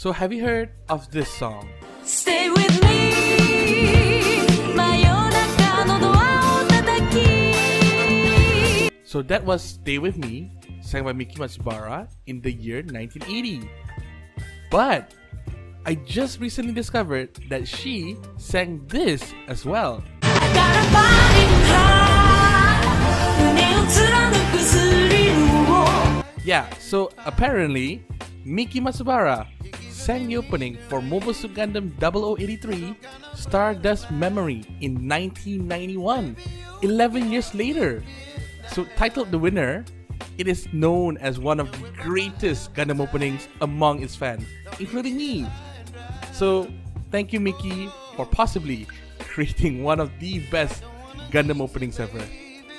So have you heard of this song? Stay with me 真夜中のドアを叩き So that was Stay With Me, sang by Miki Matsubara in the year 1980. But I just recently discovered that she sang this as well. I got a burning heart 胸を貫くスリルを Yeah, so apparently, Miki Matsubara sang the opening for Mobile Suit Gundam 0083 Stardust Memory in 1991, 11 years later. So titled The Winner, it is known as one of the greatest Gundam openings among its fans, including me. So thank you, Miki, for possibly creating one of the best Gundam openings ever.